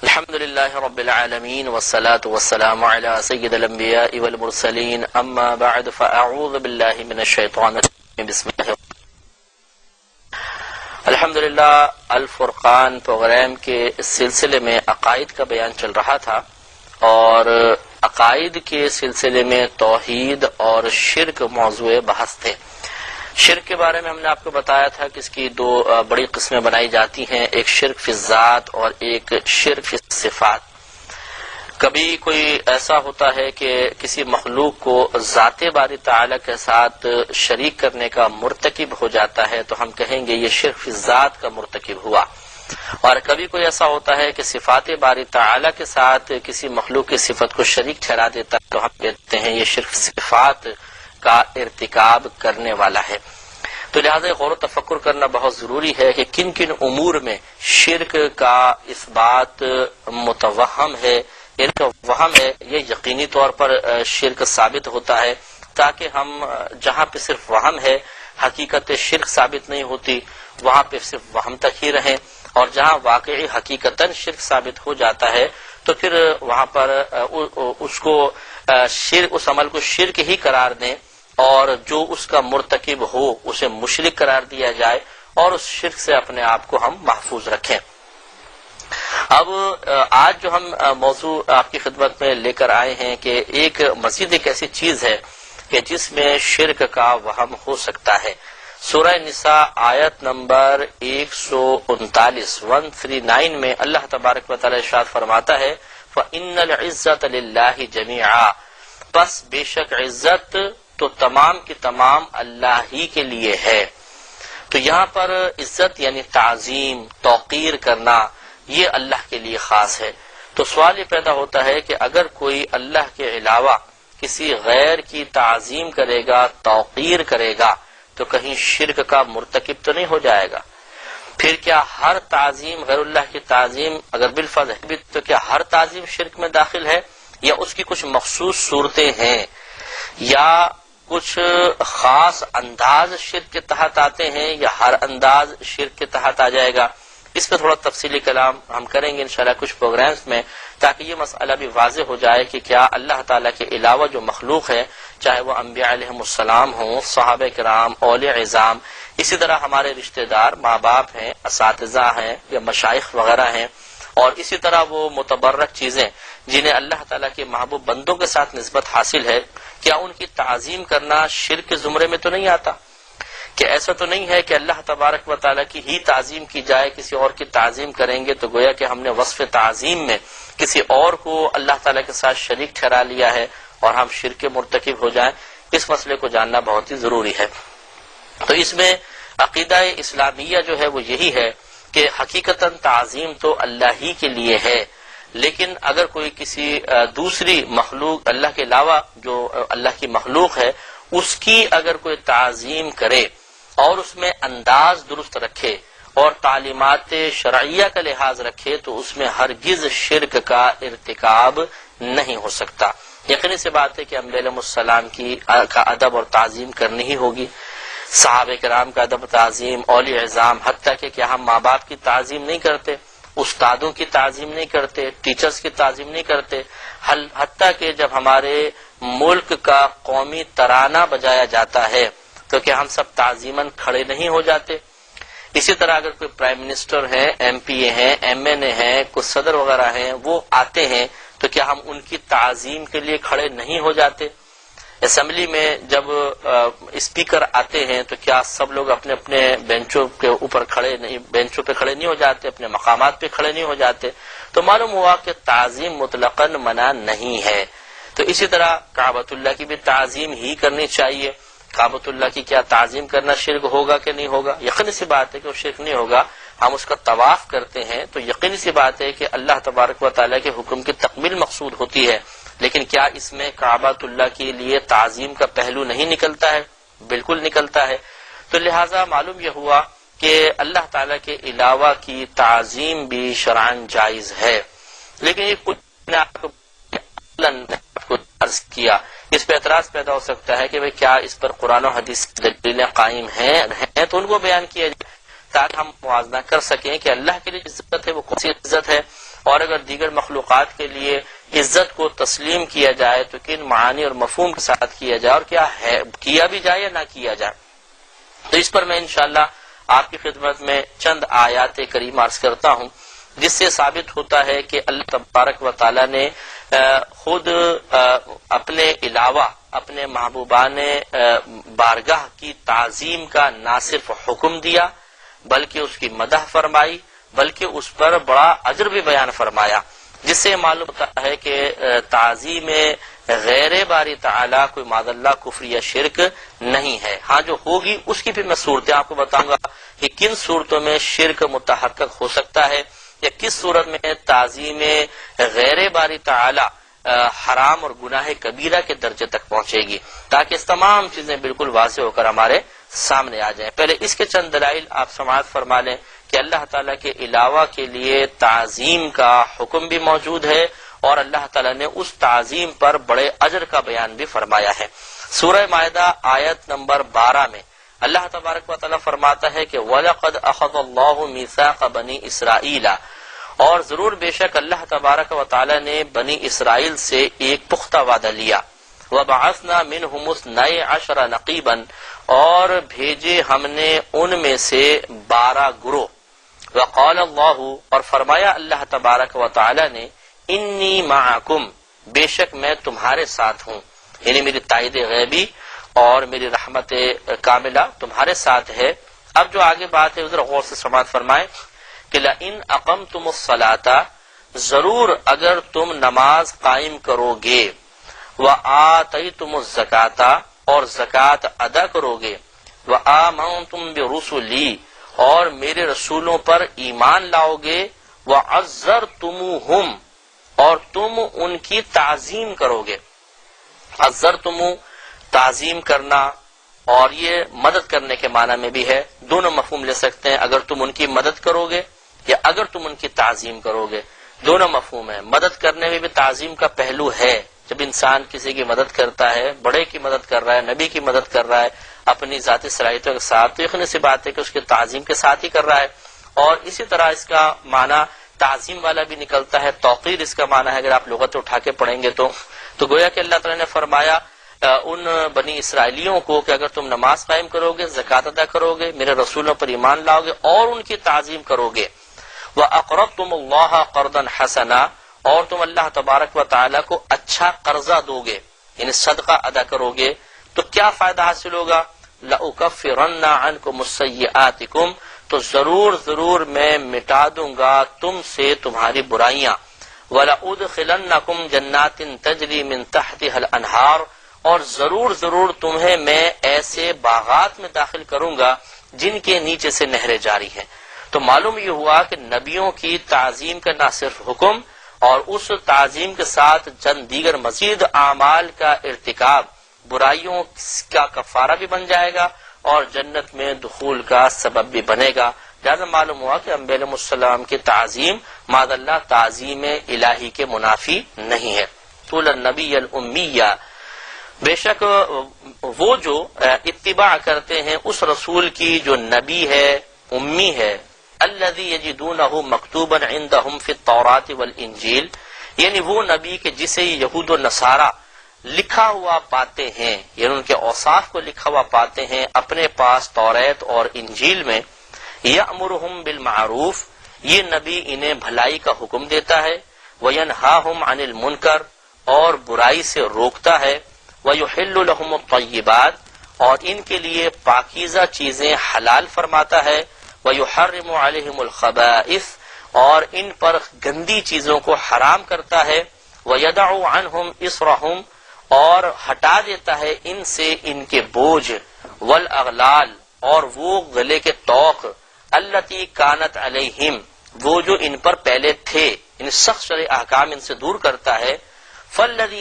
الحمد للہ رب العالمین والصلاة والسلام علی سید الانبیاء والمرسلین اما بعد فاعوذ باللہ من الشیطان الرجیم بسم اللہ الحمدللہ الفرقان پروگرام کے اس سلسلے میں عقائد کا بیان چل رہا تھا اور عقائد کے سلسلے میں توحید اور شرک موضوع بحث تھے۔ شرک کے بارے میں ہم نے آپ کو بتایا تھا کہ اس کی دو بڑی قسمیں بنائی جاتی ہیں، ایک شرک فی الذات اور ایک شرک فی الصفات۔ کبھی کوئی ایسا ہوتا ہے کہ کسی مخلوق کو ذات باری تعالی کے ساتھ شریک کرنے کا مرتکب ہو جاتا ہے تو ہم کہیں گے یہ شرک فی الذات کا مرتکب ہوا، اور کبھی کوئی ایسا ہوتا ہے کہ صفات باری تعالی کے ساتھ کسی مخلوق کی صفت کو شریک ٹھہرا دیتا ہے تو ہم کہتے ہیں یہ شرک صفات کا ارتکاب کرنے والا ہے۔ تو لہذا غور و تفکر کرنا بہت ضروری ہے کہ کن کن امور میں شرک کا اس بات متوہم ہے، یعنی جو وہم ہے یہ یقینی طور پر شرک ثابت ہوتا ہے، تاکہ ہم جہاں پہ صرف وہم ہے حقیقت شرک ثابت نہیں ہوتی وہاں پہ صرف وہم تک ہی رہیں، اور جہاں واقعی حقیقتاً شرک ثابت ہو جاتا ہے تو پھر وہاں پر اس عمل کو شرک ہی قرار دیں، اور جو اس کا مرتکب ہو اسے مشرک قرار دیا جائے اور اس شرک سے اپنے آپ کو ہم محفوظ رکھیں۔ اب آج جو ہم موضوع آپ کی خدمت میں لے کر آئے ہیں کہ ایک مزید ایک ایسی چیز ہے کہ جس میں شرک کا وہم ہو سکتا ہے۔ سورہ نساء آیت نمبر 139 میں اللہ تبارک و تعالی ارشاد فرماتا ہے فَإِنَّ الْعِزَّةَ لِلَّهِ جَمِيعًا، بس بے شک عزت تو تمام کی تمام اللہ ہی کے لیے ہے۔ تو یہاں پر عزت یعنی تعظیم توقیر کرنا یہ اللہ کے لیے خاص ہے۔ تو سوال یہ پیدا ہوتا ہے کہ اگر کوئی اللہ کے علاوہ کسی غیر کی تعظیم کرے گا توقیر کرے گا تو کہیں شرک کا مرتکب تو نہیں ہو جائے گا؟ پھر کیا ہر تعظیم غیر اللہ کی تعظیم اگر بالفرض ہے تو کیا ہر تعظیم شرک میں داخل ہے، یا اس کی کچھ مخصوص صورتیں ہیں، یا کچھ خاص انداز شرک کے تحت آتے ہیں، یا ہر انداز شرک کے تحت آ جائے گا؟ اس پہ تھوڑا تفصیلی کلام ہم کریں گے انشاءاللہ کچھ پروگرامز میں، تاکہ یہ مسئلہ بھی واضح ہو جائے کہ کیا اللہ تعالیٰ کے علاوہ جو مخلوق ہے، چاہے وہ انبیاء علیہ السلام ہوں، صحابہ کرام، اولیاء عظام، اسی طرح ہمارے رشتہ دار ماں باپ ہیں، اساتذہ ہیں یا مشائخ وغیرہ ہیں، اور اسی طرح وہ متبرک چیزیں جنہیں اللہ تعالیٰ کے محبوب بندوں کے ساتھ نسبت حاصل ہے، کیا ان کی تعظیم کرنا شرک کے زمرے میں تو نہیں آتا؟ کہ ایسا تو نہیں ہے کہ اللہ تبارک و تعالیٰ کی ہی تعظیم کی جائے، کسی اور کی تعظیم کریں گے تو گویا کہ ہم نے وصف تعظیم میں کسی اور کو اللہ تعالیٰ کے ساتھ شریک ٹھہرا لیا ہے اور ہم شرک کے مرتکب ہو جائیں؟ اس مسئلے کو جاننا بہت ہی ضروری ہے۔ تو اس میں عقیدہ اسلامیہ جو ہے وہ یہی ہے کہ حقیقتاً تعظیم تو اللہ ہی کے لیے ہے، لیکن اگر کوئی کسی دوسری مخلوق اللہ کے علاوہ جو اللہ کی مخلوق ہے اس کی اگر کوئی تعظیم کرے اور اس میں انداز درست رکھے اور تعلیمات شرعیہ کا لحاظ رکھے تو اس میں ہرگز شرک کا ارتکاب نہیں ہو سکتا۔ یقینی سی بات ہے کہ انبیاء علیہ السلام کا ادب اور تعظیم کرنی ہی ہوگی، صحابہ کرام کا ادب تعظیم، اولیاء عظام، حتیٰ کہ کیا ہم ماں باپ کی تعظیم نہیں کرتے، استادوں کی تعظیم نہیں کرتے، ٹیچرز کی تعظیم نہیں کرتے، حتیٰ کہ جب ہمارے ملک کا قومی ترانہ بجایا جاتا ہے تو کیا ہم سب تعظیماً کھڑے نہیں ہو جاتے؟ اسی طرح اگر کوئی پرائم منسٹر ہیں، ایم پی اے ہیں، ایم این اے ہیں، کچھ صدر وغیرہ ہیں، وہ آتے ہیں تو کیا ہم ان کی تعظیم کے لیے کھڑے نہیں ہو جاتے؟ اسمبلی میں جب اسپیکر آتے ہیں تو کیا سب لوگ اپنے اپنے بینچوں کے اوپر بینچوں پہ کھڑے نہیں ہو جاتے، اپنے مقامات پہ کھڑے نہیں ہو جاتے؟ تو معلوم ہوا کہ تعظیم مطلقاً منع نہیں ہے۔ تو اسی طرح کعبۃ اللہ کی بھی تعظیم ہی کرنی چاہیے۔ کعبۃ اللہ کی کیا تعظیم کرنا شرک ہوگا کہ نہیں ہوگا؟ یقینی سی بات ہے کہ وہ شرک نہیں ہوگا۔ ہم اس کا طواف کرتے ہیں تو یقینی سی بات ہے کہ اللہ تبارک و تعالیٰ کے حکم کی تکمیل مقصود ہوتی ہے، لیکن کیا اس میں کعبۃ اللہ کے لیے تعظیم کا پہلو نہیں نکلتا ہے؟ بالکل نکلتا ہے۔ تو لہٰذا معلوم یہ ہوا کہ اللہ تعالیٰ کے علاوہ کی تعظیم بھی شرعاً جائز ہے، لیکن یہ کچھ عرض کیا اس پہ اعتراض پیدا ہو سکتا ہے کہ بھئی کیا اس پر قرآن و حدیث دلیلیں قائم ہیں تو ان کو بیان کیا جائے تاکہ ہم موازنہ کر سکیں کہ اللہ کے لیے عزت ہے وہ کون سی عزت ہے اور اگر دیگر مخلوقات کے لیے عزت کو تسلیم کیا جائے تو کن معانی اور مفہوم کے ساتھ کیا جائے اور کیا ہے، کیا بھی جائے یا نہ کیا جائے. تو اس پر میں انشاءاللہ آپ کی خدمت میں چند آیات کریمہ عرض کرتا ہوں جس سے ثابت ہوتا ہے کہ اللہ تبارک و تعالی نے خود اپنے علاوہ اپنے محبوبان بارگاہ کی تعظیم کا نہ صرف حکم دیا بلکہ اس کی مدح فرمائی، بلکہ اس پر بڑا اجر بھی بیان فرمایا، جس سے معلوم ہوتا ہے کہ تعظیم غیر باری تعالی کوئی معاذ اللہ کفر یا شرک نہیں ہے. ہاں جو ہوگی اس کی بھی میں صورتیں آپ کو بتاؤں گا کہ کن صورتوں میں شرک متحقق ہو سکتا ہے یا کس صورت میں تعظیم غیر باری تعالی حرام اور گناہ کبیرہ کے درجے تک پہنچے گی، تاکہ اس تمام چیزیں بالکل واضح ہو کر ہمارے سامنے آ جائیں. پہلے اس کے چند دلائل آپ سماعت فرما لیں کہ اللہ تعالیٰ کے علاوہ کے لیے تعظیم کا حکم بھی موجود ہے اور اللہ تعالیٰ نے اس تعظیم پر بڑے اجر کا بیان بھی فرمایا ہے. سورہ مائدہ آیت نمبر 12 میں اللہ تبارک و تعالیٰ فرماتا ہے کہ وَلَقَدْ أَخَذَ اللَّهُ مِيثَاقَ بَنِي إِسْرَائِيلَ، اور ضرور بے شک اللہ تبارک و تعالیٰ نے بنی اسرائیل سے ایک پختہ وعدہ لیا. وَبَعَثْنَا مِنْهُمُ 12 نَقِيبًا، اور بھیجے ہم نے ان میں سے 12 گروہ. وقال اللہ، اور فرمایا اللہ تبارک و تعالی نے انی معکم، بے شک میں تمہارے ساتھ ہوں، یعنی میری تائید غیبی اور میری رحمت کاملہ تمہارے ساتھ ہے. اب جو آگے بات ہے ادھر غور سے سماعت فرمائیں کہ لئن اقمتم الصلاۃ، ضرور اگر تم نماز قائم کرو گے، وآتیتم الزکاۃ، اور زکوٰۃ ادا کرو گے، وآمنتم برسلی، اور میرے رسولوں پر ایمان لاؤ گے، وعزرتموہم، اور تم ان کی تعظیم کرو گے. عزرتم تعظیم کرنا اور یہ مدد کرنے کے معنی میں بھی ہے، دونوں مفہوم لے سکتے ہیں. اگر تم ان کی مدد کرو گے یا اگر تم ان کی تعظیم کرو گے، دونوں مفہوم ہیں. مدد کرنے میں بھی تعظیم کا پہلو ہے. جب انسان کسی کی مدد کرتا ہے، بڑے کی مدد کر رہا ہے، نبی کی مدد کر رہا ہے اپنی ذاتی صلاحیتوں کے ساتھ، تو یقینی سی بات ہے کہ اس کی تعظیم کے ساتھ ہی کر رہا ہے. اور اسی طرح اس کا معنی تعظیم والا بھی نکلتا ہے. توقیر اس کا معنی ہے اگر آپ لغت اٹھا کے پڑھیں گے تو گویا کہ اللہ تعالیٰ نے فرمایا ان بنی اسرائیلیوں کو کہ اگر تم نماز قائم کرو گے، زکوٰۃ ادا کرو گے، میرے رسولوں پر ایمان لاؤ گے اور ان کی تعظیم کرو گے، وَأَقْرَضْتُمُ اللَّهَ قَرْضًا حَسَنًا، اور تم اللہ تبارک و تعالیٰ کو اچھا قرضہ دو گے، یعنی صدقہ ادا کرو گے، تو کیا فائدہ حاصل ہوگا؟ لَأُكَفِّرَنَّ عَنْكُمُ السَّيِّئَاتِكُمْ، تو ضرور میں مٹا دوں گا تم سے تمہاری برائیاں. وَلَأُدْخِلَنَّكُمْ جَنَّاتٍ تَجْرِي مِن تَحْتِهَا الْأَنْهَارُ، اور ضرور تمہیں میں ایسے باغات میں داخل کروں گا جن کے نیچے سے نہریں جاری ہیں. تو معلوم یہ ہوا کہ نبیوں کی تعظیم کا نہ صرف حکم اور اس تعظیم کے ساتھ چند دیگر مزید اعمال کا ارتکاب برائیوں کا کفارہ بھی بن جائے گا اور جنت میں دخول کا سبب بھی بنے گا. لہذا معلوم ہوا کہ انبیاء علیہ السلام کی تعظیم معاذ اللہ تعظیم الہی کے منافی نہیں ہے. طول النبی الامیہ، بے شک وہ جو اتباع کرتے ہیں اس رسول کی جو نبی ہے، امی ہے، الذی یجدونہ مکتوبا عندہم فی التوراۃ والانجیل، یعنی وہ نبی کہ جسے یہود و نصارہ لکھا ہوا پاتے ہیں، یعنی ان کے اوصاف کو لکھا ہوا پاتے ہیں اپنے پاس توریت اور انجیل میں. یأمرہم بالمعروف، یہ نبی انہیں بھلائی کا حکم دیتا ہے، وینہاہم عن المنکر، اور برائی سے روکتا ہے، وَيُحِلُّ لَهُمُ الطَّيِّبَاتِ، اور ان کے لیے پاکیزہ چیزیں حلال فرماتا ہے، وَيُحَرِّمُ عَلَيْهِمُ الْخَبَائِثِ، اور ان پر گندی چیزوں کو حرام کرتا ہے، وَيَدَعُ عَنْهُمْ إِصْرَهُمْ، اور ہٹا دیتا ہے ان سے ان کے بوجھ، وَالْأَغْلَالِ، اور وہ گلے کے طوق، الَّتِي كَانَتْ عَلَيْهِمْ، وہ جو ان پر پہلے تھے، ان سخت شرعی احکام ان سے دور کرتا ہے. فَالَّذِينَ